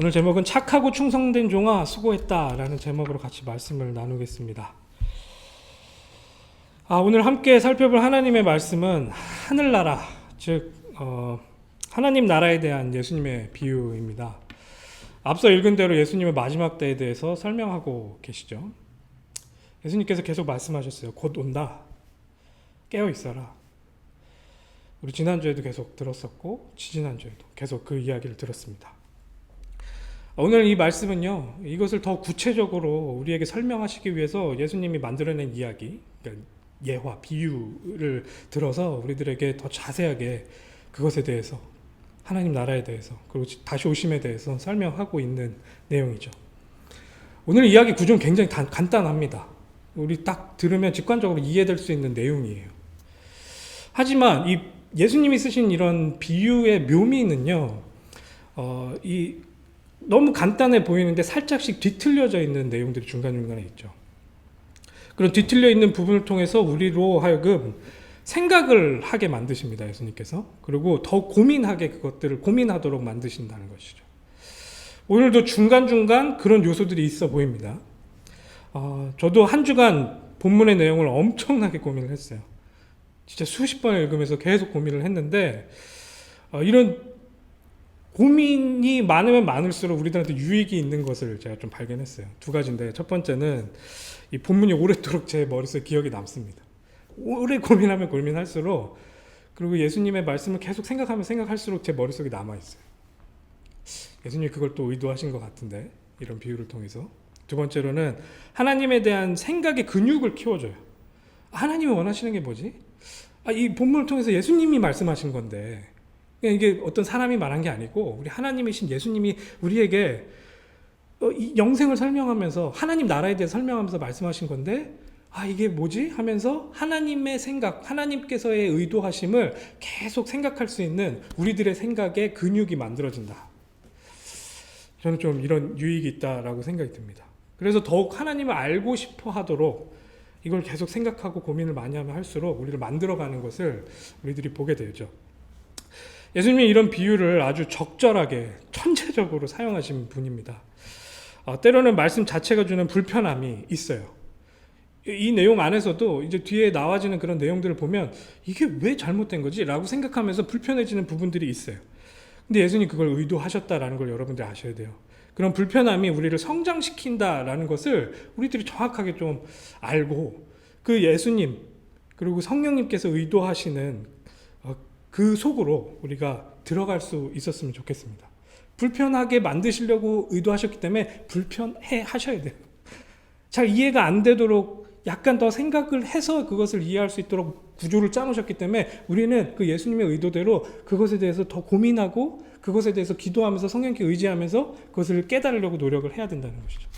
오늘 제목은 착하고 충성된 종아 수고했다 라는 제목으로 같이 말씀을 나누겠습니다. 오늘 함께 살펴볼 하나님의 말씀은 하늘나라, 즉 하나님 나라에 대한 예수님의 비유입니다. 앞서 읽은 대로 예수님의 마지막 때에 대해서 설명하고 계시죠. 예수님께서 계속 말씀하셨어요. 곧 온다. 깨어 있어라. 우리 지난주에도 계속 들었었고 지지난주에도 계속 그 이야기를 들었습니다. 오늘 이 말씀은요, 이것을 더 구체적으로 우리에게 설명하시기 위해서 예수님이 만들어낸 이야기, 그러니까 예화, 비유를 들어서 우리들에게 더 자세하게 그것에 대해서, 하나님 나라에 대해서, 그리고 다시 오심에 대해서 설명하고 있는 내용이죠. 오늘 이야기 구조는 굉장히 간단합니다. 우리 딱 들으면 직관적으로 이해될 수 있는 내용이에요. 하지만 이 예수님이 쓰신 이런 비유의 묘미는요, 너무 간단해 보이는데 살짝씩 뒤틀려져 있는 내용들이 중간중간에 있죠. 그런 뒤틀려 있는 부분을 통해서 우리로 하여금 생각을 하게 만드십니다, 예수님께서. 그리고 더 고민하게 그것들을 고민하도록 만드신다는 것이죠. 오늘도 중간중간 그런 요소들이 있어 보입니다. 저도 한 주간 본문의 내용을 엄청나게 고민을 했어요. 진짜 수십 번을 읽으면서 계속 고민을 했는데, 이런 고민이 많으면 많을수록 우리들한테 유익이 있는 것을 제가 좀 발견했어요. 두 가지인데, 첫 번째는 이 본문이 오랫도록 제 머릿속에 기억이 남습니다. 오래 고민하면 고민할수록, 그리고 예수님의 말씀을 계속 생각하면 생각할수록 제 머릿속에 남아있어요. 예수님이 그걸 또 의도하신 것 같은데, 이런 비유를 통해서. 두 번째로는 하나님에 대한 생각의 근육을 키워줘요. 하나님이 원하시는 게 뭐지? 이 본문을 통해서 예수님이 말씀하신 건데, 이게 어떤 사람이 말한 게 아니고 우리 하나님이신 예수님이 우리에게 이 영생을 설명하면서 하나님 나라에 대해 설명하면서 말씀하신 건데, 이게 뭐지? 하면서 하나님의 생각, 하나님께서의 의도하심을 계속 생각할 수 있는 우리들의 생각의 근육이 만들어진다. 저는 좀 이런 유익이 있다라고 생각이 듭니다. 그래서 더욱 하나님을 알고 싶어 하도록 이걸 계속 생각하고 고민을 많이 하면 할수록 우리를 만들어가는 것을 우리들이 보게 되죠. 예수님이 이런 비유를 아주 적절하게 천재적으로 사용하신 분입니다. 때로는 말씀 자체가 주는 불편함이 있어요. 이 내용 안에서도 이제 뒤에 나와지는 그런 내용들을 보면 이게 왜 잘못된 거지? 라고 생각하면서 불편해지는 부분들이 있어요. 근데 예수님이 그걸 의도하셨다라는 걸 여러분들이 아셔야 돼요. 그런 불편함이 우리를 성장시킨다라는 것을 우리들이 정확하게 좀 알고, 그 예수님 그리고 성령님께서 의도하시는 그 속으로 우리가 들어갈 수 있었으면 좋겠습니다. 불편하게 만드시려고 의도하셨기 때문에 불편해 하셔야 돼요. 잘 이해가 안 되도록 약간 더 생각을 해서 그것을 이해할 수 있도록 구조를 짜놓으셨기 때문에 우리는 그 예수님의 의도대로 그것에 대해서 더 고민하고 그것에 대해서 기도하면서 성령께 의지하면서 그것을 깨달으려고 노력을 해야 된다는 것이죠.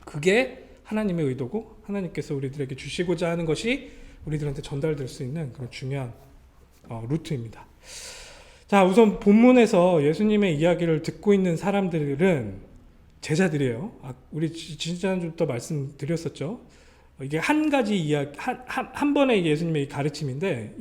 그게 하나님의 의도고 하나님께서 우리들에게 주시고자 하는 것이 우리들한테 전달될 수 있는 그런 중요한 루트입니다. 자, 우선 본문에서 예수님의 이야기를 듣고 있는 사람들은 제자들이에요. 우리 지난주부터 말씀드렸었죠. 이게 한 가지 이야기, 한 번의 예수님의 가르침인데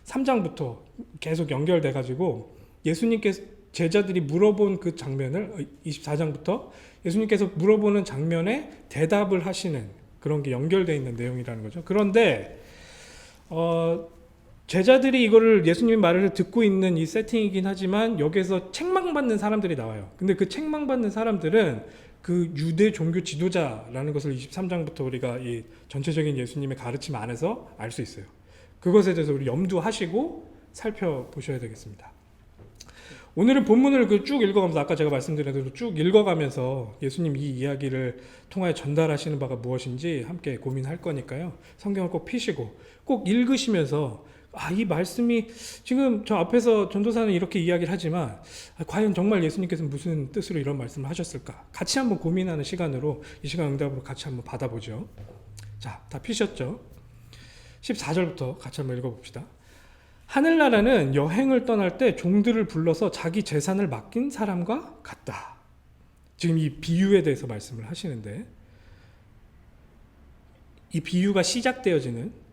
23장부터 계속 연결돼 가지고 예수님께서 제자들이 물어본 그 장면을 24장부터 예수님께서 물어보는 장면에 대답을 하시는 그런 게 연결되어 있는 내용이라는 거죠. 그런데 제자들이 이거를 예수님의 말을 듣고 있는 이 세팅이긴 하지만 여기에서 책망받는 사람들이 나와요. 근데 그 책망받는 사람들은 그 유대 종교 지도자라는 것을 23장부터 우리가 이 전체적인 예수님의 가르침 안에서 알 수 있어요. 그것에 대해서 우리 염두하시고 살펴보셔야 되겠습니다. 오늘은 본문을 쭉 읽어가면서 아까 제가 말씀드린 대로 쭉 읽어가면서 예수님 이 이야기를 통하여 전달하시는 바가 무엇인지 함께 고민할 거니까요. 성경을 꼭 피시고 꼭 읽으시면서 이 말씀이 지금 저 앞에서 전도사는 이렇게 이야기를 하지만 과연 정말 예수님께서는 무슨 뜻으로 이런 말씀을 하셨을까? 같이 한번 고민하는 시간으로 이 시간 응답으로 같이 한번 받아보죠. 자, 다 피셨죠? 14절부터 같이 한번 읽어봅시다. 하늘나라는 여행을 떠날 때 종들을 불러서 자기 재산을 맡긴 사람과 같다. 지금 이 비유에 대해서 말씀을 하시는데, 이 비유가 시작되어지는,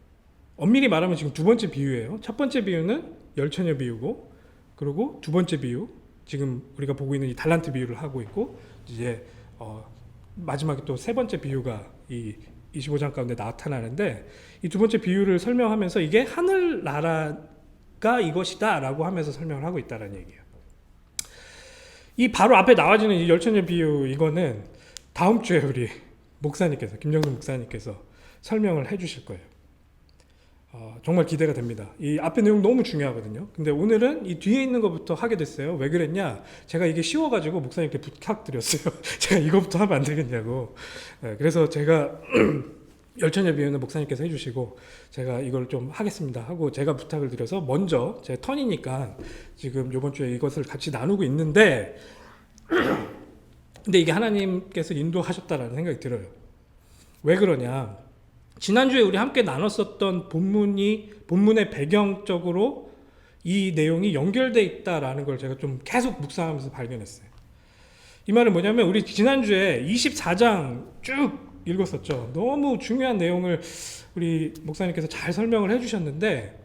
엄밀히 말하면 지금 두 번째 비유예요. 첫 번째 비유는 열처녀 비유고, 그리고 두 번째 비유, 지금 우리가 보고 있는 이 달란트 비유를 하고 있고, 이제 마지막에 또 세 번째 비유가 이 25장 가운데 나타나는데, 이 두 번째 비유를 설명하면서 이게 하늘나라가 이것이다 라고 하면서 설명을 하고 있다는 얘기예요. 이 바로 앞에 나와지는 이 열천년 비유, 이거는 다음 주에 우리 목사님께서, 김정수 목사님께서 설명을 해 주실 거예요. 정말 기대가 됩니다. 이 앞에 내용 너무 중요하거든요. 근데 오늘은 이 뒤에 있는 것부터 하게 됐어요. 왜 그랬냐? 제가 이게 쉬워가지고 목사님께 부탁드렸어요. 제가 이것부터 하면 안 되겠냐고. 그래서 제가 열천년 비유는 목사님께서 해주시고 제가 이걸 좀 하겠습니다 하고 제가 부탁을 드려서 먼저 제 턴이니까 지금 이번 주에 이것을 같이 나누고 있는데, 근데 이게 하나님께서 인도하셨다라는 생각이 들어요. 왜 그러냐? 지난주에 우리 함께 나눴었던 본문의 배경적으로 이 내용이 연결되어 있다라는 걸 제가 좀 계속 묵상하면서 발견했어요. 이 말은 뭐냐면, 우리 지난주에 24장 쭉 읽었었죠. 너무 중요한 내용을 우리 목사님께서 잘 설명을 해주셨는데,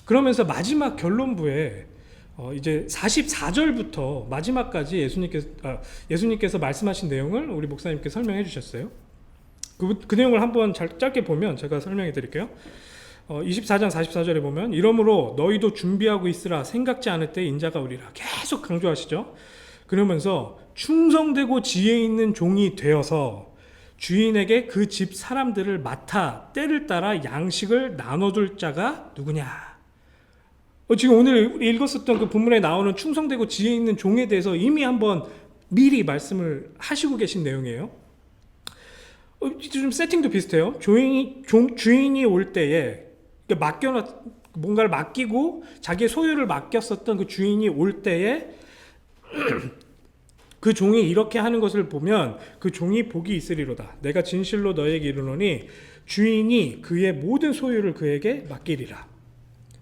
그러면서 마지막 결론부에 이제 44절부터 마지막까지 예수님께서 말씀하신 내용을 우리 목사님께 설명해 주셨어요. 그 내용을 한번 짧게 보면 제가 설명해 드릴게요. 24장 44절에 보면, 이러므로 너희도 준비하고 있으라, 생각지 않을 때 인자가 오리라. 계속 강조하시죠. 그러면서 충성되고 지혜 있는 종이 되어서 주인에게 그 집 사람들을 맡아 때를 따라 양식을 나눠줄 자가 누구냐. 지금 오늘 읽었었던 그 본문에 나오는 충성되고 지혜 있는 종에 대해서 이미 한번 미리 말씀을 하시고 계신 내용이에요. 좀 세팅도 비슷해요. 주인이 올 때에, 뭔가를 맡기고 자기의 소유를 맡겼었던 그 주인이 올 때에 그 종이 이렇게 하는 것을 보면 그 종이 복이 있으리로다. 내가 진실로 너에게 이르노니 주인이 그의 모든 소유를 그에게 맡기리라.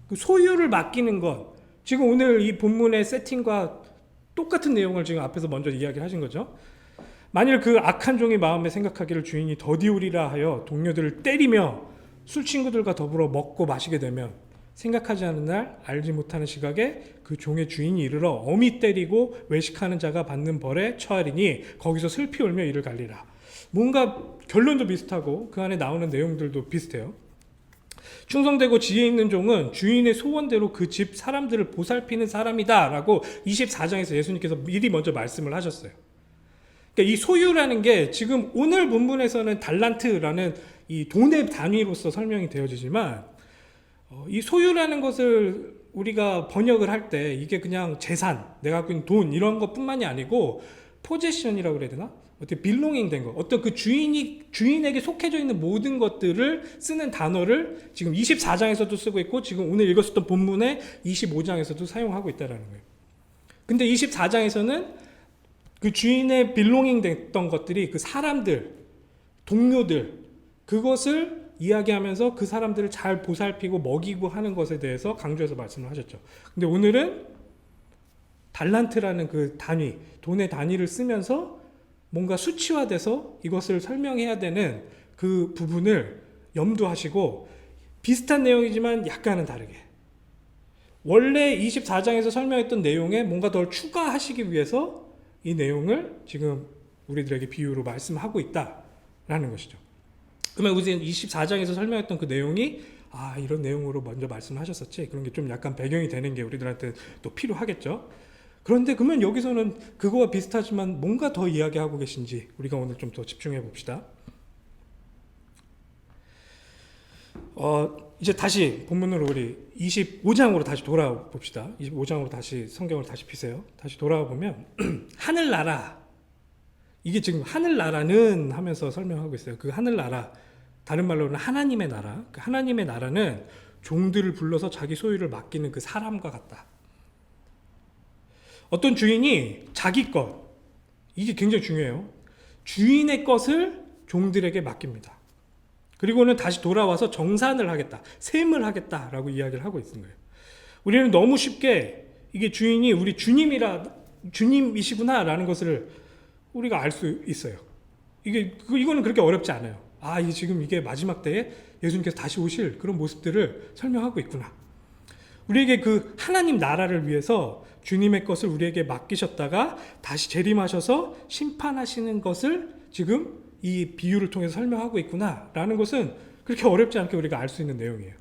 그 소유를 맡기는 것, 지금 오늘 이 본문의 세팅과 똑같은 내용을 지금 앞에서 먼저 이야기를 하신 거죠. 만일 그 악한 종이 마음에 생각하기를 주인이 더디우리라 하여 동료들을 때리며 술 친구들과 더불어 먹고 마시게 되면, 생각하지 않은 날 알지 못하는 시각에 그 종의 주인이 이르러 엄히 때리고 외식하는 자가 받는 벌에 처하리니 거기서 슬피 울며 이를 갈리라. 뭔가 결론도 비슷하고 그 안에 나오는 내용들도 비슷해요. 충성되고 지혜 있는 종은 주인의 소원대로 그 집 사람들을 보살피는 사람이다 라고 24장에서 예수님께서 미리 먼저 말씀을 하셨어요. 그러니까 이 소유라는 게 지금 오늘 본문에서는 달란트라는 이 돈의 단위로서 설명이 되어지지만, 이 소유라는 것을 우리가 번역을 할 때 이게 그냥 재산, 내가 갖고 있는 돈 이런 것뿐만이 아니고 포제션이라고 그래야 되나? 어떻게 빌롱잉 된 거, 어떤 그 주인에게 속해져 있는 모든 것들을 쓰는 단어를 지금 24장에서도 쓰고 있고 지금 오늘 읽었었던 본문의 25장에서도 사용하고 있다는 거예요. 근데 24장에서는 그 주인의 빌롱잉 됐던 것들이 그 사람들, 동료들, 그것을 이야기하면서 그 사람들을 잘 보살피고 먹이고 하는 것에 대해서 강조해서 말씀을 하셨죠. 근데 오늘은 달란트라는 그 단위, 돈의 단위를 쓰면서 뭔가 수치화돼서 이것을 설명해야 되는 그 부분을 염두하시고, 비슷한 내용이지만 약간은 다르게, 원래 24장에서 설명했던 내용에 뭔가 더 추가하시기 위해서 이 내용을 지금 우리들에게 비유로 말씀하고 있다라는 것이죠. 그러면 우리 24장에서 설명했던 그 내용이 이런 내용으로 먼저 말씀하셨었지, 그런 게 좀 약간 배경이 되는 게 우리들한테 또 필요하겠죠. 그런데 그러면 여기서는 그거와 비슷하지만 뭔가 더 이야기하고 계신지 우리가 오늘 좀 더 집중해 봅시다. 이제 다시 본문으로 우리 25장으로 다시 돌아와 봅시다. 25장으로 다시 성경을 다시 피세요. 다시 돌아와 보면 하늘나라, 이게 지금 하늘나라는 하면서 설명하고 있어요. 그 하늘나라, 다른 말로는 하나님의 나라. 그 하나님의 나라는 종들을 불러서 자기 소유를 맡기는 그 사람과 같다. 어떤 주인이 자기 것, 이게 굉장히 중요해요. 주인의 것을 종들에게 맡깁니다. 그리고는 다시 돌아와서 정산을 하겠다, 셈을 하겠다라고 이야기를 하고 있는 거예요. 우리는 너무 쉽게 이게 주인이 우리 주님이시구나라는 것을 우리가 알 수 있어요. 이거는 그렇게 어렵지 않아요. 지금 이게 마지막 때에 예수님께서 다시 오실 그런 모습들을 설명하고 있구나. 우리에게 그 하나님 나라를 위해서 주님의 것을 우리에게 맡기셨다가 다시 재림하셔서 심판하시는 것을 지금 이 비유를 통해서 설명하고 있구나라는 것은 그렇게 어렵지 않게 우리가 알 수 있는 내용이에요.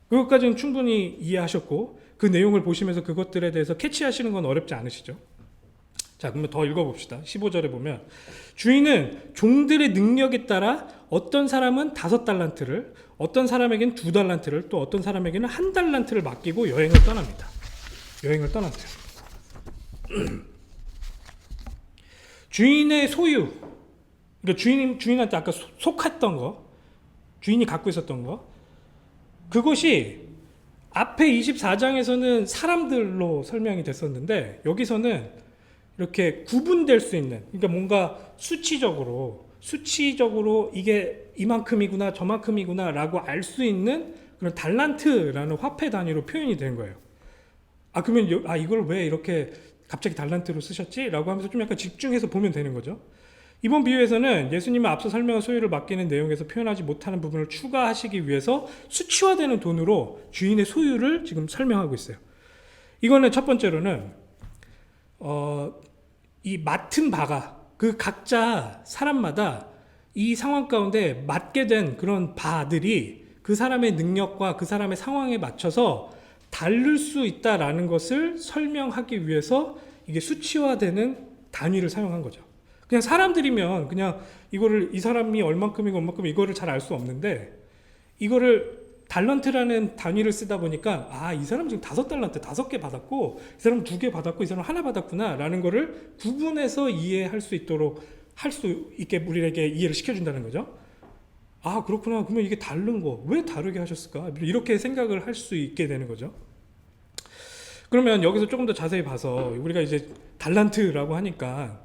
그것까지는 충분히 이해하셨고 그 내용을 보시면서 그것들에 대해서 캐치하시는 건 어렵지 않으시죠? 자, 그러면 더 읽어봅시다. 15절에 보면 주인은 종들의 능력에 따라 어떤 사람은 5달란트를, 어떤 사람에게는 2달란트를, 또 어떤 사람에게는 1달란트를 맡기고 여행을 떠납니다. 여행을 떠났어요. 주인의 소유, 그러니까 주인한테 아까 속했던 거, 주인이 갖고 있었던 거, 그것이 앞에 24장에서는 사람들로 설명이 됐었는데 여기서는 이렇게 구분될 수 있는, 그러니까 뭔가 수치적으로 이게 이만큼이구나 저만큼이구나 라고 알 수 있는 그런 달란트라는 화폐 단위로 표현이 된 거예요. 그러면 이걸 왜 이렇게 갑자기 달란트로 쓰셨지? 라고 하면서 좀 약간 집중해서 보면 되는 거죠. 이번 비유에서는 예수님은 앞서 설명한 소유를 맡기는 내용에서 표현하지 못하는 부분을 추가하시기 위해서 수치화되는 돈으로 주인의 소유를 지금 설명하고 있어요. 이거는 첫 번째로는 이 맡은 바가 그 각자 사람마다 이 상황 가운데 맡게 된 그런 바들이 그 사람의 능력과 그 사람의 상황에 맞춰서 다를 수 있다라는 것을 설명하기 위해서 이게 수치화되는 단위를 사용한 거죠. 그냥 사람들이면 그냥 이거를 이 사람이 얼만큼이고 얼만큼 이거를 잘 알 수 없는데 이거를 달란트라는 단위를 쓰다 보니까 이 사람 지금 5달란트 5개 받았고 이 사람 2개 받았고 이 사람 하나 받았구나 라는 거를 구분해서 이해할 수 있도록 할 수 있게 우리에게 이해를 시켜준다는 거죠. 그렇구나. 그러면 이게 다른 거 왜 다르게 하셨을까? 이렇게 생각을 할 수 있게 되는 거죠. 그러면 여기서 조금 더 자세히 봐서 우리가 이제 달란트라고 하니까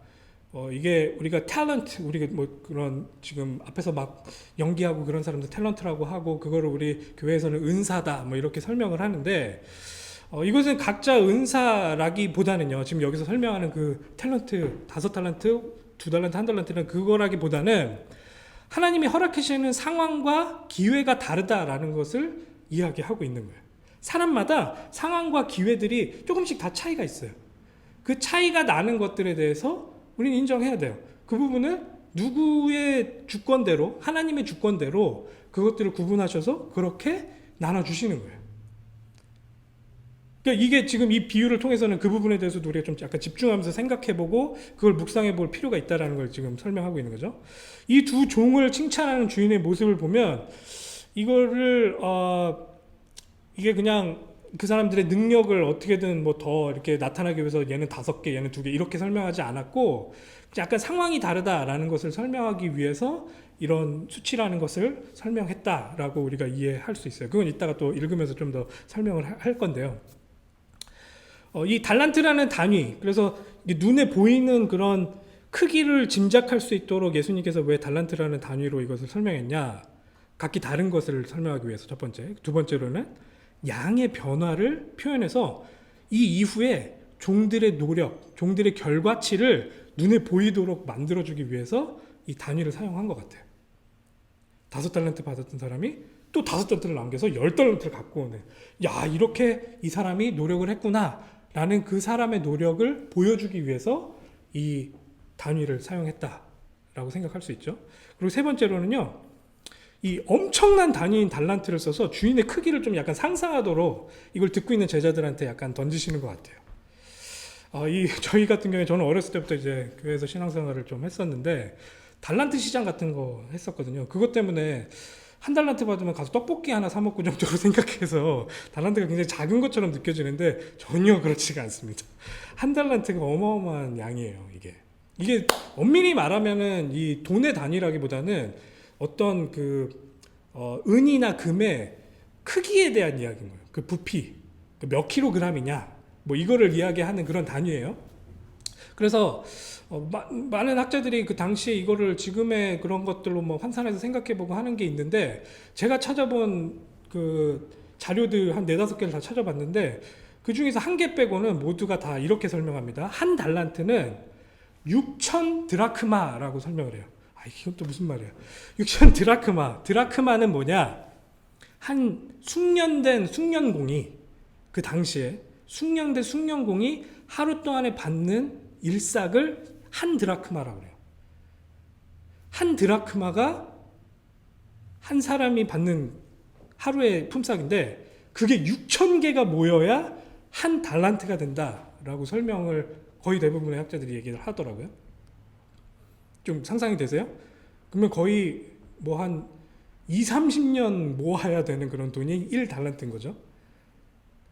이게 우리가 탤런트, 우리가 뭐 그런 지금 앞에서 막 연기하고 그런 사람들 탤런트라고 하고 그거를 우리 교회에서는 은사다 뭐 이렇게 설명을 하는데 이것은 각자 은사라기보다는요, 지금 여기서 설명하는 그 탤런트 5달란트, 2달란트, 1달란트는 그거라기보다는 하나님이 허락하시는 상황과 기회가 다르다라는 것을 이야기하고 있는 거예요. 사람마다 상황과 기회들이 조금씩 다 차이가 있어요. 그 차이가 나는 것들에 대해서 우리는 인정해야 돼요. 그 부분은 누구의 주권대로, 하나님의 주권대로 그것들을 구분하셔서 그렇게 나눠주시는 거예요. 그러니까 이게 지금 이 비유를 통해서는 그 부분에 대해서도 우리가 좀 약간 집중하면서 생각해보고 그걸 묵상해 볼 필요가 있다는 걸 지금 설명하고 있는 거죠. 이 두 종을 칭찬하는 주인의 모습을 보면 이거를 이게 그냥 그 사람들의 능력을 어떻게든 뭐 더 이렇게 나타나기 위해서 얘는 5개, 얘는 2개 이렇게 설명하지 않았고 약간 상황이 다르다라는 것을 설명하기 위해서 이런 수치라는 것을 설명했다라고 우리가 이해할 수 있어요. 그건 이따가 또 읽으면서 좀 더 설명을 할 건데요. 이 달란트라는 단위, 그래서 눈에 보이는 그런 크기를 짐작할 수 있도록 예수님께서 왜 달란트라는 단위로 이것을 설명했냐, 각기 다른 것을 설명하기 위해서 첫 번째. 두 번째로는 양의 변화를 표현해서 이 이후에 종들의 노력, 종들의 결과치를 눈에 보이도록 만들어주기 위해서 이 단위를 사용한 것 같아요. 5달란트 받았던 사람이 또 5달란트를 남겨서 10달란트를 갖고 오네. 이렇게 이 사람이 노력을 했구나 라는 그 사람의 노력을 보여주기 위해서 이 단위를 사용했다라고 생각할 수 있죠. 그리고 세 번째로는요, 이 엄청난 단위인 달란트를 써서 주인의 크기를 좀 약간 상상하도록 이걸 듣고 있는 제자들한테 약간 던지시는 것 같아요. 저희 같은 경우에 저는 어렸을 때부터 이제 교회에서 신앙생활을 좀 했었는데 달란트 시장 같은 거 했었거든요. 그것 때문에 1달란트 받으면 가서 떡볶이 하나 사 먹고 정도로 생각해서 달란트가 굉장히 작은 것처럼 느껴지는데 전혀 그렇지가 않습니다. 1달란트가 어마어마한 양이에요. 이게 엄밀히 말하면은 이 돈의 단위라기보다는 어떤 은이나 금의 크기에 대한 이야기인 거예요. 그 부피, 몇 킬로그램이냐, 뭐 이거를 이야기하는 그런 단위예요. 그래서 많은 학자들이 그 당시에 이거를 지금의 그런 것들로 뭐 환산해서 생각해보고 하는 게 있는데, 제가 찾아본 그 자료들 한 4-5개를 다 찾아봤는데 그 중에서 1개 빼고는 모두가 다 이렇게 설명합니다. 1달란트는 6,000 드라크마라고 설명을 해요. 이건 또 무슨 말이야? 6,000 드라크마는 뭐냐? 한 숙련된 숙련공이 그 당시에 숙련된 숙련공이 하루 동안에 받는 일삭을 한 드라크마라고 그래요. 한 드라크마가 한 사람이 받는 하루의 품삯인데 그게 6,000개가 모여야 한 달란트가 된다라고 설명을 거의 대부분의 학자들이 얘기를 하더라고요. 좀 상상이 되세요? 그러면 거의 뭐 한 2, 30년 모아야 되는 그런 돈이 1달란트인 거죠.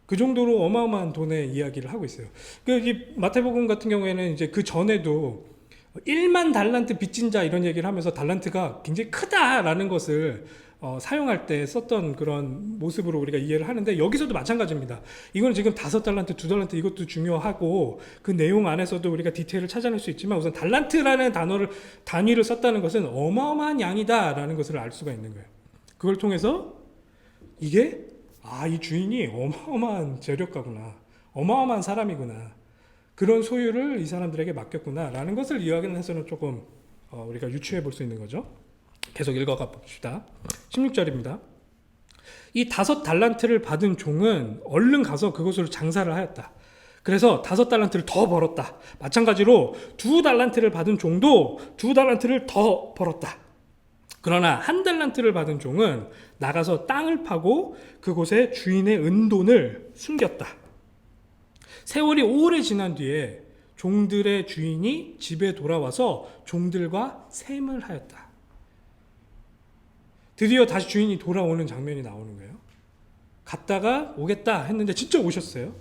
그 정도로 어마어마한 돈의 이야기를 하고 있어요. 이 마태복음 같은 경우에는 이제 그 전에도 1만 달란트 빚진 자 이런 얘기를 하면서 달란트가 굉장히 크다라는 것을 사용할 때 썼던 그런 모습으로 우리가 이해를 하는데 여기서도 마찬가지입니다. 이건 지금 5달란트, 2달란트 이것도 중요하고 그 내용 안에서도 우리가 디테일을 찾아낼 수 있지만 우선 달란트라는 단위를 썼다는 것은 어마어마한 양이다라는 것을 알 수가 있는 거예요. 그걸 통해서 이게 이 주인이 어마어마한 재력가구나, 어마어마한 사람이구나, 그런 소유를 이 사람들에게 맡겼구나 라는 것을 이야기해서는 조금 우리가 유추해 볼 수 있는 거죠. 계속 읽어가 봅시다. 16절입니다. 이 5달란트를 받은 종은 얼른 가서 그곳으로 장사를 하였다. 그래서 5달란트를 더 벌었다. 마찬가지로 2달란트를 받은 종도 2달란트를 더 벌었다. 그러나 1달란트를 받은 종은 나가서 땅을 파고 그곳에 주인의 은돈을 숨겼다. 세월이 오래 지난 뒤에 종들의 주인이 집에 돌아와서 종들과 셈을 하였다. 드디어 다시 주인이 돌아오는 장면이 나오는 거예요. 갔다가 오겠다 했는데 진짜 오셨어요.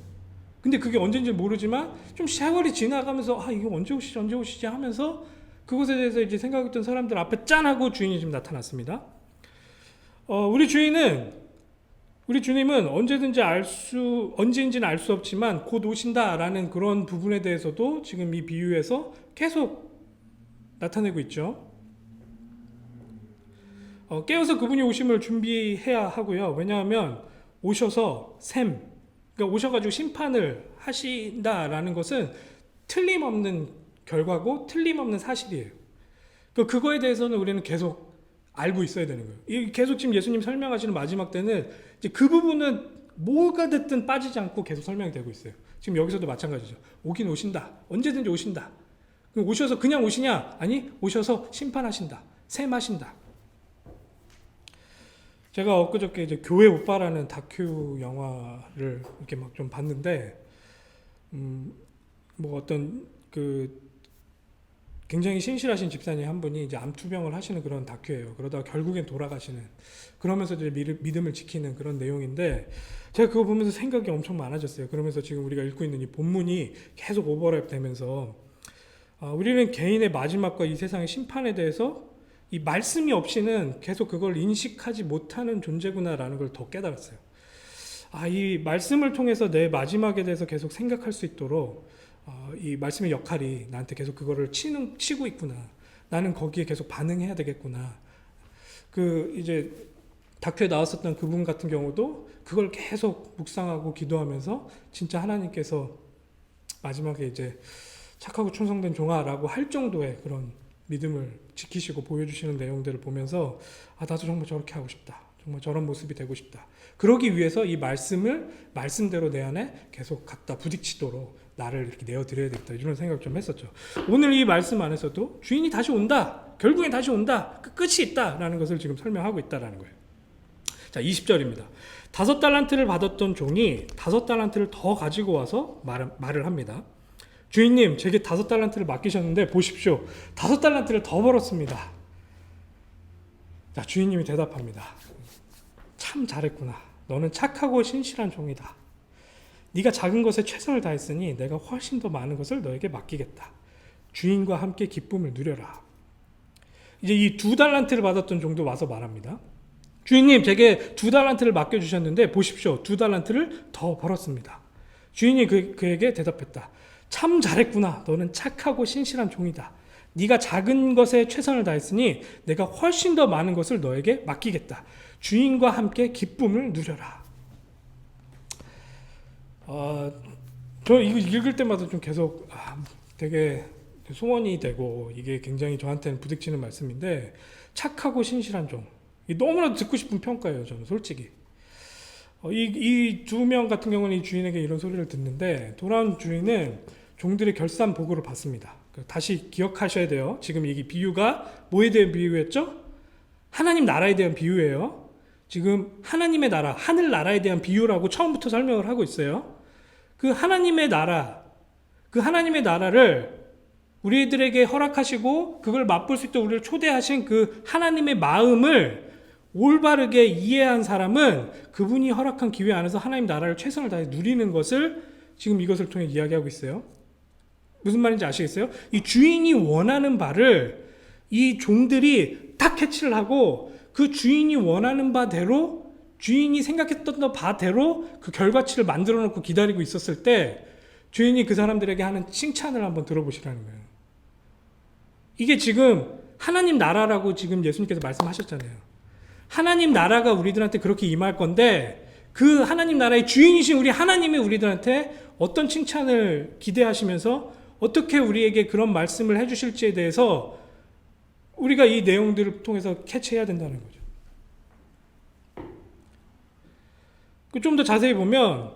근데 그게 언제인지 모르지만 좀 세월이 지나가면서 이거 언제 오시지 하면서 그것에 대해서 이제 생각했던 사람들 앞에 짠하고 주인이 지금 나타났습니다. 우리 주님은 언제인지는 알 수 없지만 곧 오신다라는 그런 부분에 대해서도 지금 이 비유에서 계속 나타내고 있죠. 깨어서 그분이 오심을 준비해야 하고요. 왜냐하면 오셔서 그러니까 오셔가지고 심판을 하신다라는 것은 틀림없는 결과고 틀림없는 사실이에요. 그거에 대해서는 우리는 계속 알고 있어야 되는 거예요. 계속 지금 예수님 설명하시는 마지막 때는 이제 그 부분은 뭐가 됐든 빠지지 않고 계속 설명이 되고 있어요. 지금 여기서도 마찬가지죠. 오긴 오신다. 언제든지 오신다. 오셔서 그냥 오시냐? 아니, 오셔서 심판하신다. 셈하신다. 제가 엊그저께 이제 교회 오빠라는 다큐 영화를 이렇게 막 좀 봤는데, 뭐 어떤 굉장히 신실하신 집사님 한 분이 이제 암투병을 하시는 그런 다큐예요. 그러다가 결국엔 돌아가시는, 그러면서 이제 믿음을 지키는 그런 내용인데, 제가 그거 보면서 생각이 엄청 많아졌어요. 그러면서 지금 우리가 읽고 있는 이 본문이 계속 오버랩 되면서 우리는 개인의 마지막과 이 세상의 심판에 대해서 이 말씀이 없이는 계속 그걸 인식하지 못하는 존재구나라는 걸 더 깨달았어요. 이 말씀을 통해서 내 마지막에 대해서 계속 생각할 수 있도록 이 말씀의 역할이 나한테 계속 그거를 치고 있구나. 나는 거기에 계속 반응해야 되겠구나. 이제 다큐에 나왔었던 그분 같은 경우도 그걸 계속 묵상하고 기도하면서 진짜 하나님께서 마지막에 이제 착하고 충성된 종아라고 할 정도의 그런 믿음을 지키시고 보여주시는 내용들을 보면서 나도 정말 저렇게 하고 싶다. 정말 저런 모습이 되고 싶다. 그러기 위해서 이 말씀을 말씀대로 내 안에 계속 갖다 부딪히도록 나를 이렇게 내어드려야 되겠다. 이런 생각 좀 했었죠. 오늘 이 말씀 안에서도 주인이 다시 온다. 결국엔 다시 온다. 끝이 있다라는 것을 지금 설명하고 있다라는 거예요. 자, 20절입니다. 5달란트를 받았던 종이 5달란트를 더 가지고 와서 말을 합니다. 주인님, 제게 5달란트를 맡기셨는데 보십시오. 5달란트를 더 벌었습니다. 자, 주인님이 대답합니다. 참 잘했구나. 너는 착하고 신실한 종이다. 네가 작은 것에 최선을 다했으니 내가 훨씬 더 많은 것을 너에게 맡기겠다. 주인과 함께 기쁨을 누려라. 이제 이 2달란트를 받았던 종도 와서 말합니다. 주인님, 제게 2달란트를 맡겨주셨는데 보십시오. 2달란트를 더 벌었습니다. 주인이 그에게 대답했다. 참 잘했구나. 너는 착하고 신실한 종이다. 네가 작은 것에 최선을 다했으니 내가 훨씬 더 많은 것을 너에게 맡기겠다. 주인과 함께 기쁨을 누려라. 저 이거 읽을 때마다 좀 계속 되게 소원이 되고 이게 굉장히 저한테는 부딪히는 말씀인데, 착하고 신실한 종. 너무나도 듣고 싶은 평가예요. 저는 솔직히. 이 두 명 같은 경우는 이 주인에게 이런 소리를 듣는데 돌아온 주인은 종들의 결산 보고를 받습니다. 다시 기억하셔야 돼요. 지금 이 비유가 뭐에 대한 비유였죠? 하나님 나라에 대한 비유예요. 지금 하나님의 나라, 하늘 나라에 대한 비유라고 처음부터 설명을 하고 있어요. 그 하나님의 나라, 그 하나님의 나라를 우리들에게 허락하시고 그걸 맛볼 수 있도록 우리를 초대하신 그 하나님의 마음을 올바르게 이해한 사람은 그분이 허락한 기회 안에서 하나님 나라를 최선을 다해 누리는 것을 지금 이것을 통해 이야기하고 있어요. 무슨 말인지 아시겠어요? 이 주인이 원하는 바를 이 종들이 딱 캐치를 하고 그 주인이 원하는 바대로, 주인이 생각했던 바대로 그 결과치를 만들어 놓고 기다리고 있었을 때 주인이 그 사람들에게 하는 칭찬을 한번 들어보시라는 거예요. 이게 지금 하나님 나라라고 지금 예수님께서 말씀하셨잖아요. 하나님 나라가 우리들한테 그렇게 임할 건데 그 하나님 나라의 주인이신 우리 하나님이 우리들한테 어떤 칭찬을 기대하시면서 어떻게 우리에게 그런 말씀을 해주실지에 대해서 우리가 이 내용들을 통해서 캐치해야 된다는 거죠. 좀 더 자세히 보면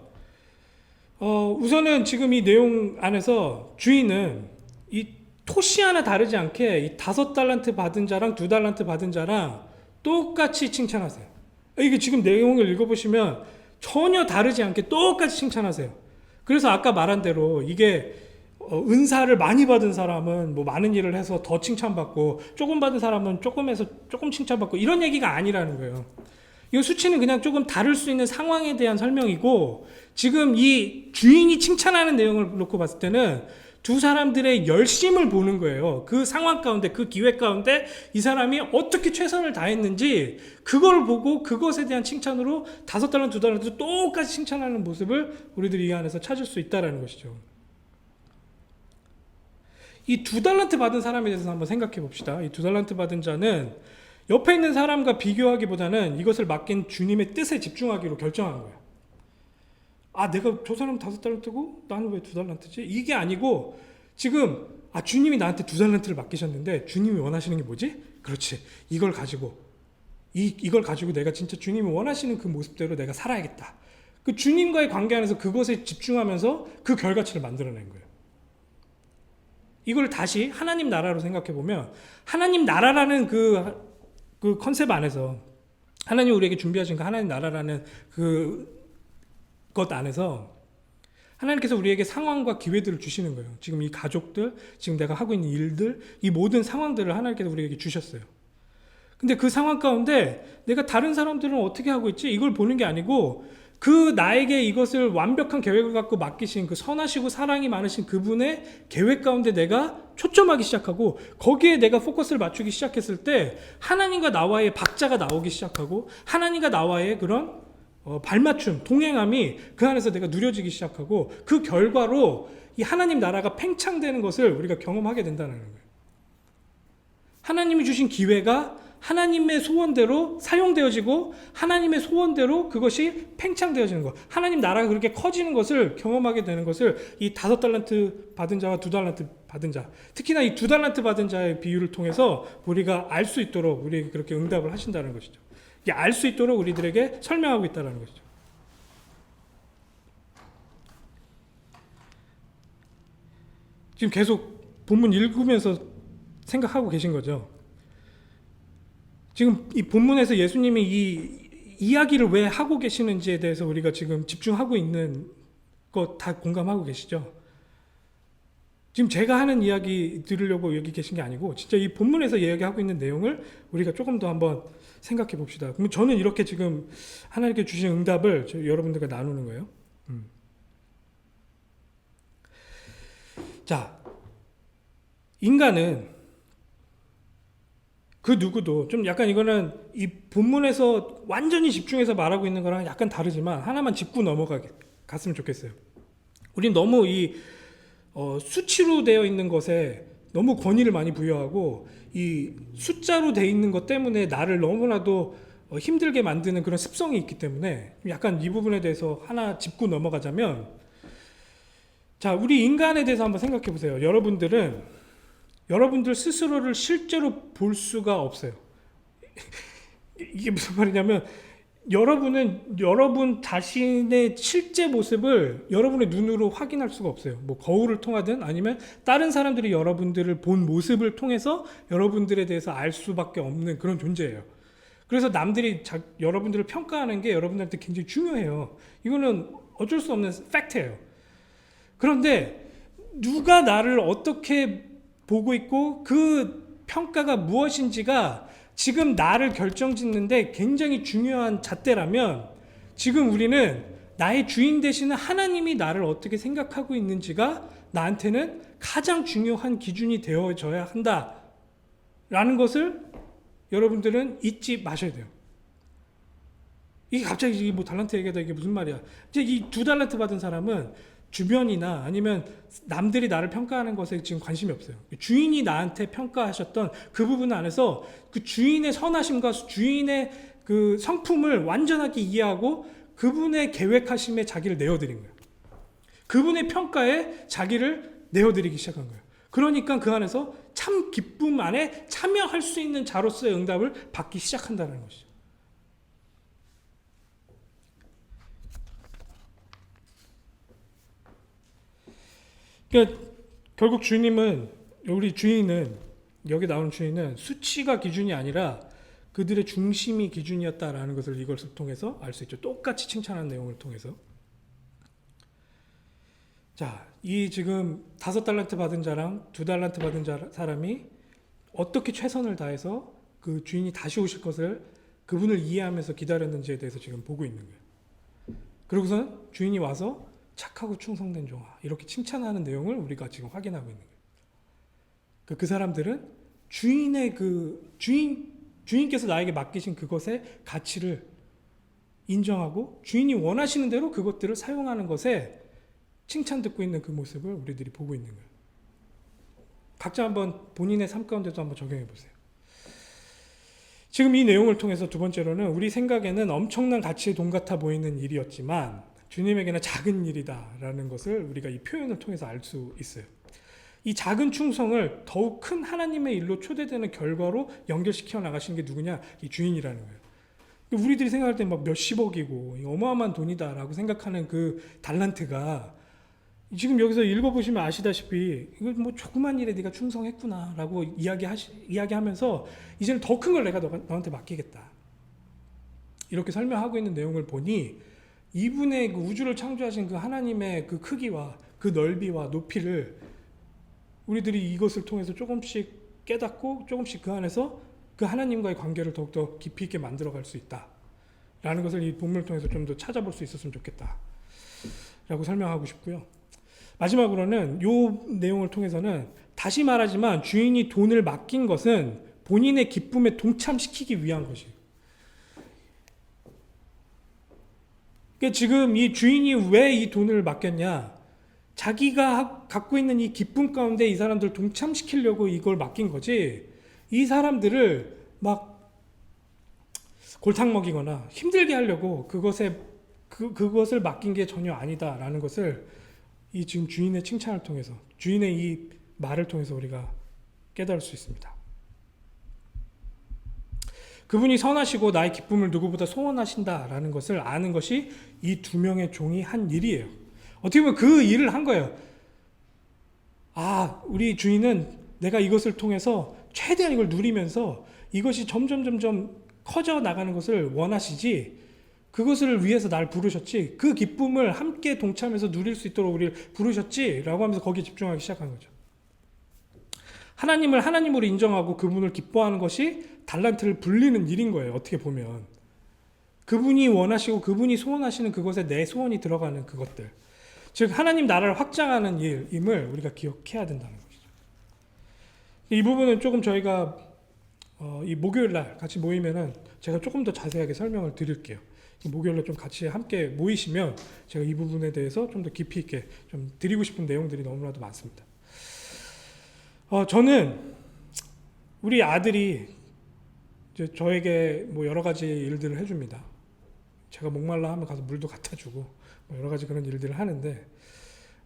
우선은 지금 이 내용 안에서 주인은 이 토시 하나 다르지 않게 이 5달란트 받은 자랑 2달란트 받은 자랑 똑같이 칭찬하세요. 이게 지금 내용을 읽어보시면 전혀 다르지 않게 똑같이 칭찬하세요. 그래서 아까 말한 대로 이게 은사를 많이 받은 사람은 뭐 많은 일을 해서 더 칭찬받고 조금 받은 사람은 조금 해서 조금 칭찬받고 이런 얘기가 아니라는 거예요. 이 수치는 그냥 조금 다를 수 있는 상황에 대한 설명이고 지금 이 주인이 칭찬하는 내용을 놓고 봤을 때는 두 사람들의 열심을 보는 거예요. 그 상황 가운데, 그 기회 가운데 이 사람이 어떻게 최선을 다했는지 그걸 보고 그것에 대한 칭찬으로 5달란트, 2달란트 똑같이 칭찬하는 모습을 우리들이 이 안에서 찾을 수 있다는 것이죠. 이 2달란트 받은 사람에 대해서 한번 생각해 봅시다. 이 2달란트 받은 자는 옆에 있는 사람과 비교하기보다는 이것을 맡긴 주님의 뜻에 집중하기로 결정한 거예요. 내가 저 사람 5달란트고 나는 왜 2달란트지? 이게 아니고 지금 주님이 나한테 2달란트를 맡기셨는데 주님이 원하시는 게 뭐지? 그렇지. 이걸 가지고 내가 진짜 주님이 원하시는 그 모습대로 내가 살아야겠다. 그 주님과의 관계 안에서 그것에 집중하면서 그 결과치를 만들어낸 거예요. 이걸 다시 하나님 나라로 생각해 보면 하나님 나라라는 그 컨셉 안에서 하나님 우리에게 준비하신 그 하나님 나라라는 것 안에서 하나님께서 우리에게 상황과 기회들을 주시는 거예요. 지금 이 가족들, 지금 내가 하고 있는 일들, 이 모든 상황들을 하나님께서 우리에게 주셨어요. 근데 그 상황 가운데 내가 다른 사람들은 어떻게 하고 있지? 이걸 보는 게 아니고 그 나에게 이것을 완벽한 계획을 갖고 맡기신 그 선하시고 사랑이 많으신 그분의 계획 가운데 내가 초점하기 시작하고 거기에 내가 포커스를 맞추기 시작했을 때 하나님과 나와의 박자가 나오기 시작하고 하나님과 나와의 그런 발맞춤, 동행함이 그 안에서 내가 누려지기 시작하고 그 결과로 이 하나님 나라가 팽창되는 것을 우리가 경험하게 된다는 거예요. 하나님이 주신 기회가 하나님의 소원대로 사용되어지고 하나님의 소원대로 그것이 팽창되어지는 것, 하나님 나라가 그렇게 커지는 것을 경험하게 되는 것을 이 5달란트 받은 자와 2달란트 받은 자, 특히나 이 2달란트 받은 자의 비유를 통해서 우리가 알 수 있도록 우리에게 그렇게 응답을 하신다는 것이죠. 이게 알 수 있도록 우리들에게 설명하고 있다는 것이죠. 지금 계속 본문 읽으면서 생각하고 계신 거죠. 지금 이 본문에서 예수님이 이 이야기를 왜 하고 계시는지에 대해서 우리가 지금 집중하고 있는 거 다 공감하고 계시죠? 지금 제가 하는 이야기 들으려고 여기 계신 게 아니고 진짜 이 본문에서 이야기하고 있는 내용을 우리가 조금 더 한번 생각해 봅시다. 그럼 저는 이렇게 지금 하나님께 주신 응답을 여러분들과 나누는 거예요. 자, 인간은 그 누구도 좀 약간 이거는 이 본문에서 완전히 집중해서 말하고 있는 거랑 약간 다르지만 하나만 짚고 넘어갔으면 좋겠어요. 우린 너무 이 수치로 되어 있는 것에 너무 권위를 많이 부여하고 이 숫자로 되어 있는 것 때문에 나를 너무나도 힘들게 만드는 그런 습성이 있기 때문에 약간 이 부분에 대해서 하나 짚고 넘어가자면, 자, 우리 인간에 대해서 한번 생각해 보세요. 여러분들 스스로를 실제로 볼 수가 없어요. 이게 무슨 말이냐면 여러분은 여러분 자신의 실제 모습을 여러분의 눈으로 확인할 수가 없어요. 뭐 거울을 통하든 아니면 다른 사람들이 여러분들을 본 모습을 통해서 여러분들에 대해서 알 수밖에 없는 그런 존재예요. 그래서 남들이 여러분들을 평가하는 게 여러분들한테 굉장히 중요해요. 이거는 어쩔 수 없는 팩트예요. 그런데 누가 나를 어떻게 보고 있고 그 평가가 무엇인지가 지금 나를 결정짓는데 굉장히 중요한 잣대라면 지금 우리는 나의 주인 되시는 하나님이 나를 어떻게 생각하고 있는지가 나한테는 가장 중요한 기준이 되어져야 한다라는 것을 여러분들은 잊지 마셔야 돼요. 이게 갑자기 뭐 달란트 얘기하다 이게 무슨 말이야. 이제 이 2달란트 받은 사람은 주변이나 아니면 남들이 나를 평가하는 것에 지금 관심이 없어요. 주인이 나한테 평가하셨던 그 부분 안에서 그 주인의 선하심과 주인의 그 성품을 완전하게 이해하고 그분의 계획하심에 자기를 내어드린 거예요. 그분의 평가에 자기를 내어드리기 시작한 거예요. 그러니까 그 안에서 참 기쁨 안에 참여할 수 있는 자로서의 응답을 받기 시작한다는 것이죠. 그러니까 결국 우리 주인은 여기 나오는 주인은 수치가 기준이 아니라 그들의 중심이 기준이었다라는 것을 이것을 통해서 알 수 있죠. 똑같이 칭찬하는 내용을 통해서. 자, 이 지금 5달란트 받은 자랑 2달란트 받은 사람이 어떻게 최선을 다해서 그 주인이 다시 오실 것을 그분을 이해하면서 기다렸는지에 대해서 지금 보고 있는 거예요. 그러고선 주인이 와서 착하고 충성된 종아 이렇게 칭찬하는 내용을 우리가 지금 확인하고 있는 거예요. 그 사람들은 주인의 주인께서 나에게 맡기신 그것의 가치를 인정하고 주인이 원하시는 대로 그것들을 사용하는 것에 칭찬 듣고 있는 그 모습을 우리들이 보고 있는 거예요. 각자 한번 본인의 삶 가운데도 한번 적용해 보세요. 지금 이 내용을 통해서 두 번째로는 우리 생각에는 엄청난 가치의 돈 같아 보이는 일이었지만 주님에게는 작은 일이다라는 것을 우리가 이 표현을 통해서 알 수 있어요. 이 작은 충성을 더욱 큰 하나님의 일로 초대되는 결과로 연결시켜 나가시는 게 누구냐? 이 주인이라는 거예요. 우리들이 생각할 때 막 몇십억이고 어마어마한 돈이다라고 생각하는 그 달란트가 지금 여기서 읽어보시면 아시다시피 이거 뭐 조그만 일에 네가 충성했구나라고 이야기하면서 이제는 더 큰 걸 내가 너한테 맡기겠다. 이렇게 설명하고 있는 내용을 보니 이분의 그 우주를 창조하신 그 하나님의 그 크기와 그 넓이와 높이를 우리들이 이것을 통해서 조금씩 깨닫고 조금씩 그 안에서 그 하나님과의 관계를 더욱더 깊이 있게 만들어갈 수 있다 라는 것을 이 본문을 통해서 좀 더 찾아볼 수 있었으면 좋겠다 라고 설명하고 싶고요. 마지막으로는 이 내용을 통해서는 다시 말하지만 주인이 돈을 맡긴 것은 본인의 기쁨에 동참시키기 위한 것이에요. 그러니까 지금 이 주인이 왜 이 돈을 맡겼냐? 자기가 갖고 있는 이 기쁨 가운데 이 사람들을 동참시키려고 이걸 맡긴 거지. 이 사람들을 막 골탕 먹이거나 힘들게 하려고 그것을 맡긴 게 전혀 아니다라는 것을 이 지금 주인의 칭찬을 통해서 주인의 이 말을 통해서 우리가 깨달을 수 있습니다. 그분이 선하시고 나의 기쁨을 누구보다 소원하신다라는 것을 아는 것이 이 2명의 종이 한 일이에요. 어떻게 보면 그 일을 한 거예요. 아, 우리 주인은 내가 이것을 통해서 최대한 이걸 누리면서 이것이 점점 커져 나가는 것을 원하시지 그것을 위해서 날 부르셨지 그 기쁨을 함께 동참해서 누릴 수 있도록 우리를 부르셨지 라고 하면서 거기에 집중하기 시작한 거죠. 하나님을 하나님으로 인정하고 그분을 기뻐하는 것이 달란트를 불리는 일인 거예요. 어떻게 보면 그분이 원하시고 그분이 소원하시는 그것에 내 소원이 들어가는 그것들, 즉 하나님 나라를 확장하는 일임을 우리가 기억해야 된다는 것이죠. 이 부분은 조금 저희가 이 목요일 날 같이 모이면은 제가 조금 더 자세하게 설명을 드릴게요. 목요일에 좀 같이 함께 모이시면 제가 이 부분에 대해서 좀 더 깊이 있게 좀 드리고 싶은 내용들이 너무나도 많습니다. 저는 우리 아들이 이제 저에게 뭐 여러 가지 일들을 해줍니다. 제가 목말라 하면 가서 물도 갖다 주고 뭐 여러 가지 그런 일들을 하는데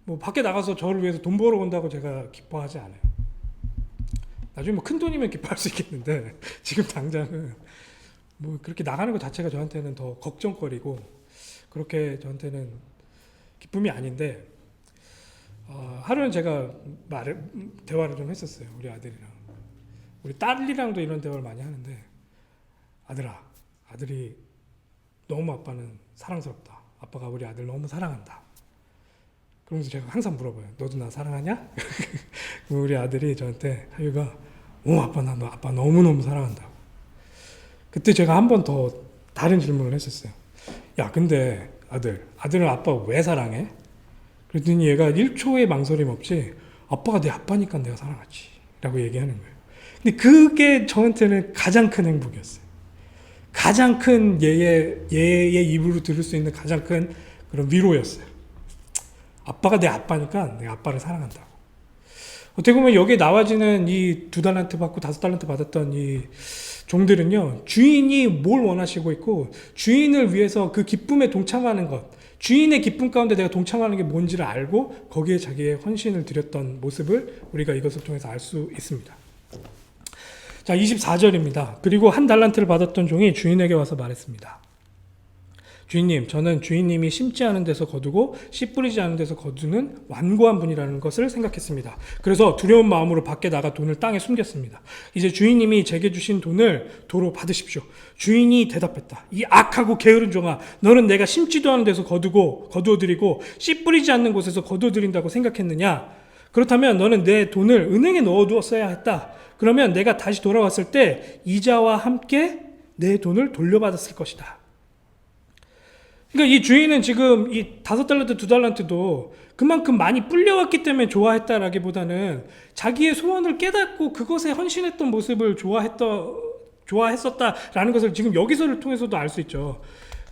뭐 밖에 나가서 저를 위해서 돈 벌어 온다고 제가 기뻐하지 않아요. 나중에 뭐 큰 돈이면 기뻐할 수 있겠는데 지금 당장은 뭐 그렇게 나가는 것 자체가 저한테는 더 걱정거리고 그렇게 저한테는 기쁨이 아닌데 하루는 제가 대화를 좀 했었어요. 우리 아들이랑. 우리 딸이랑도 이런 대화를 많이 하는데 아들아, 아들이 너무 아빠는 사랑스럽다. 아빠가 우리 아들 너무 사랑한다. 그러면서 제가 항상 물어봐요. 너도 나 사랑하냐? 우리 아들이 저한테 하유가 아빠 나 너 아빠 너무너무 사랑한다. 그때 제가 한 번 더 다른 질문을 했었어요. 야 근데 아들은 아빠 왜 사랑해? 그랬더니 얘가 1초의 망설임 없이 아빠가 내 아빠니까 내가 사랑하지 라고 얘기하는 거예요. 근데 그게 저한테는 가장 큰 행복이었어요. 가장 큰 얘의 입으로 들을 수 있는 가장 큰 그런 위로였어요. 아빠가 내 아빠니까 내가 아빠를 사랑한다고. 어떻게 보면 여기에 나와지는 이 2달란트 받고 5달란트 받았던 이 종들은요, 주인이 뭘 원하시고 있고 주인을 위해서 그 기쁨에 동참하는 것, 주인의 기쁨 가운데 내가 동참하는 게 뭔지를 알고 거기에 자기의 헌신을 드렸던 모습을 우리가 이것을 통해서 알 수 있습니다. 자, 24절입니다. 그리고 1달란트를 받았던 종이 주인에게 와서 말했습니다. 주인님, 저는 주인님이 심지 않은 데서 거두고 씨 뿌리지 않은 데서 거두는 완고한 분이라는 것을 생각했습니다. 그래서 두려운 마음으로 밖에 나가 돈을 땅에 숨겼습니다. 이제 주인님이 제게 주신 돈을 도로 받으십시오. 주인이 대답했다. 이 악하고 게으른 종아, 너는 내가 심지도 않은 데서 거두어드리고 씨 뿌리지 않는 곳에서 거두어드린다고 생각했느냐? 그렇다면 너는 내 돈을 은행에 넣어두었어야 했다. 그러면 내가 다시 돌아왔을 때 이자와 함께 내 돈을 돌려받았을 것이다. 그러니까 이 주인은 지금 이 5달란트, 2달란트도 그만큼 많이 불려왔기 때문에 좋아했다라기보다는 자기의 소원을 깨닫고 그것에 헌신했던 모습을 좋아했었다라는 것을 지금 여기서를 통해서도 알 수 있죠.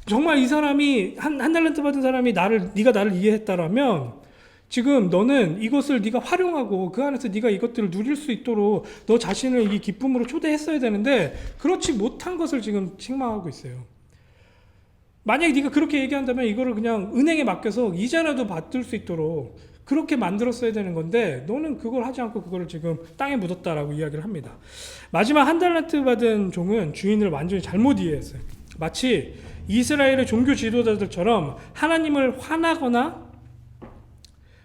정말 이 사람이 한 달란트 받은 사람이 네가 나를 이해했다라면 지금 너는 이것을 네가 활용하고 그 안에서 네가 이것들을 누릴 수 있도록 너 자신을 이 기쁨으로 초대했어야 되는데 그렇지 못한 것을 지금 책망하고 있어요. 만약에 네가 그렇게 얘기한다면 이거를 그냥 은행에 맡겨서 이자라도 받을 수 있도록 그렇게 만들었어야 되는 건데 너는 그걸 하지 않고 그거를 지금 땅에 묻었다라고 이야기를 합니다. 마지막 1달란트 받은 종은 주인을 완전히 잘못 이해했어요. 마치 이스라엘의 종교 지도자들처럼 하나님을 화나거나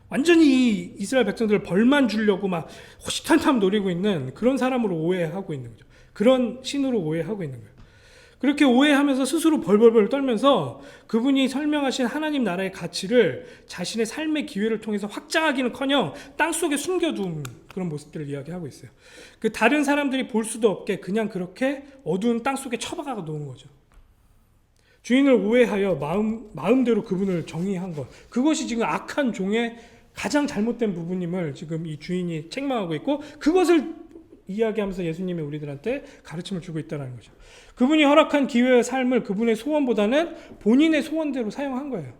완전히 이 이스라엘 백성들을 벌만 주려고 막 호시탄탐 노리고 있는 그런 사람으로 오해하고 있는 거죠. 그런 신으로 오해하고 있는 거예요. 그렇게 오해하면서 스스로 벌벌벌 떨면서 그분이 설명하신 하나님 나라의 가치를 자신의 삶의 기회를 통해서 확장하기는커녕 땅속에 숨겨둔 그런 모습들을 이야기하고 있어요. 그 다른 사람들이 볼 수도 없게 그냥 그렇게 어두운 땅속에 처박아 놓은 거죠. 주인을 오해하여 마음대로 그분을 정의한 것, 그것이 지금 악한 종의 가장 잘못된 부분임을 지금 이 주인이 책망하고 있고 그것을 이야기하면서 예수님이 우리들한테 가르침을 주고 있다는 거죠. 그분이 허락한 기회의 삶을 그분의 소원보다는 본인의 소원대로 사용한 거예요.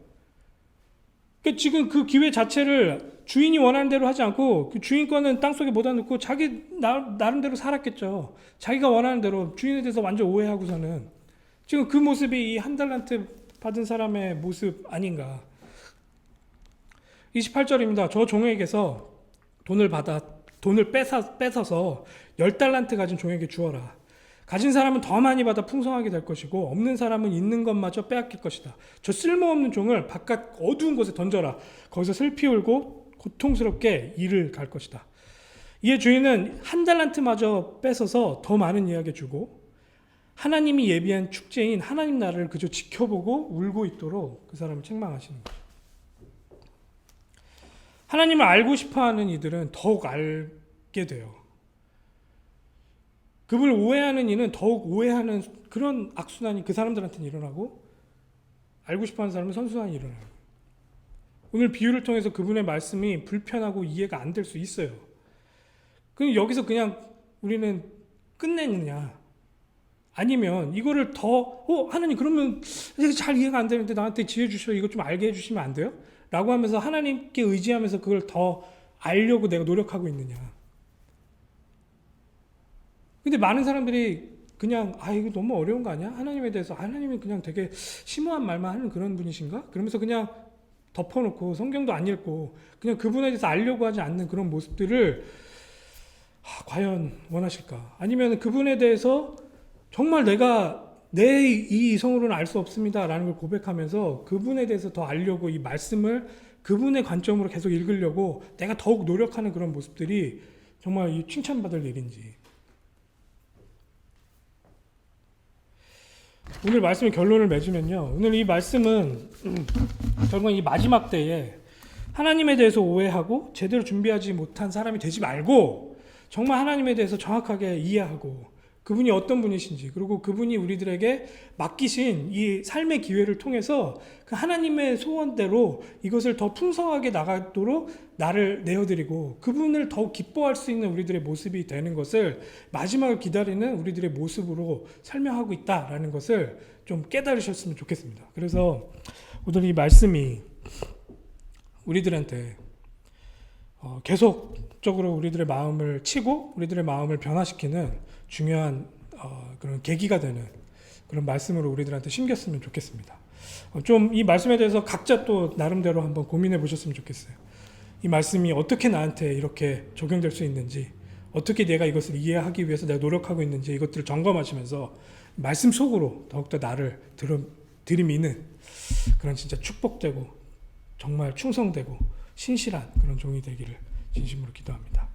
그러니까 지금 그 기회 자체를 주인이 원하는 대로 하지 않고 그 주인 거는 땅속에 모아 놓고 자기 나름대로 살았겠죠. 자기가 원하는 대로 주인에 대해서 완전 오해하고서는 지금 그 모습이 이 1달란트 받은 사람의 모습 아닌가. 28절입니다. 저 종에게서 돈을 뺏어서 10달란트 가진 종에게 주어라. 가진 사람은 더 많이 받아 풍성하게 될 것이고 없는 사람은 있는 것마저 빼앗길 것이다. 저 쓸모없는 종을 바깥 어두운 곳에 던져라. 거기서 슬피 울고 고통스럽게 일을 갈 것이다. 이에 주인은 1달란트마저 뺏어서 더 많은 이에게 주고 하나님이 예비한 축제인 하나님 나라를 그저 지켜보고 울고 있도록 그 사람을 책망하시는 거죠. 하나님을 알고 싶어하는 이들은 더욱 알게 돼요. 그분을 오해하는 이는 더욱 오해하는 그런 악순환이 그 사람들한테는 일어나고 알고 싶어하는 사람은 선순환이 일어나요. 오늘 비유를 통해서 그분의 말씀이 불편하고 이해가 안 될 수 있어요. 그럼 여기서 그냥 우리는 끝내느냐 아니면 이거를 더 하나님 그러면 잘 이해가 안 되는데 나한테 지혜 주셔 이거 좀 알게 해주시면 안 돼요? 라고 하면서 하나님께 의지하면서 그걸 더 알려고 내가 노력하고 있느냐. 근데 많은 사람들이 그냥 이거 너무 어려운 거 아니야? 하나님에 대해서 하나님이 그냥 되게 심오한 말만 하는 그런 분이신가? 그러면서 그냥 덮어놓고 성경도 안 읽고 그냥 그분에 대해서 알려고 하지 않는 그런 모습들을 과연 원하실까? 아니면 그분에 대해서 정말 내가 내 이 이성으로는 알 수 없습니다라는 걸 고백하면서 그분에 대해서 더 알려고 이 말씀을 그분의 관점으로 계속 읽으려고 내가 더욱 노력하는 그런 모습들이 정말 이 칭찬받을 일인지. 오늘 말씀의 결론을 맺으면요. 오늘 이 말씀은 결국 이 마지막 때에 하나님에 대해서 오해하고 제대로 준비하지 못한 사람이 되지 말고 정말 하나님에 대해서 정확하게 이해하고 그분이 어떤 분이신지, 그리고 그분이 우리들에게 맡기신 이 삶의 기회를 통해서 그 하나님의 소원대로 이것을 더 풍성하게 나가도록 나를 내어드리고 그분을 더 기뻐할 수 있는 우리들의 모습이 되는 것을 마지막을 기다리는 우리들의 모습으로 설명하고 있다라는 것을 좀 깨달으셨으면 좋겠습니다. 그래서 오늘 이 말씀이 우리들한테 계속적으로 우리들의 마음을 치고 우리들의 마음을 변화시키는 중요한 그런 계기가 되는 그런 말씀으로 우리들한테 심겼으면 좋겠습니다. 좀 이 말씀에 대해서 각자 또 나름대로 한번 고민해 보셨으면 좋겠어요. 이 말씀이 어떻게 나한테 이렇게 적용될 수 있는지, 어떻게 내가 이것을 이해하기 위해서 내가 노력하고 있는지 이것들을 점검하시면서 말씀 속으로 더욱더 나를 들이미는 그런 진짜 축복되고 정말 충성되고 신실한 그런 종이 되기를 진심으로 기도합니다.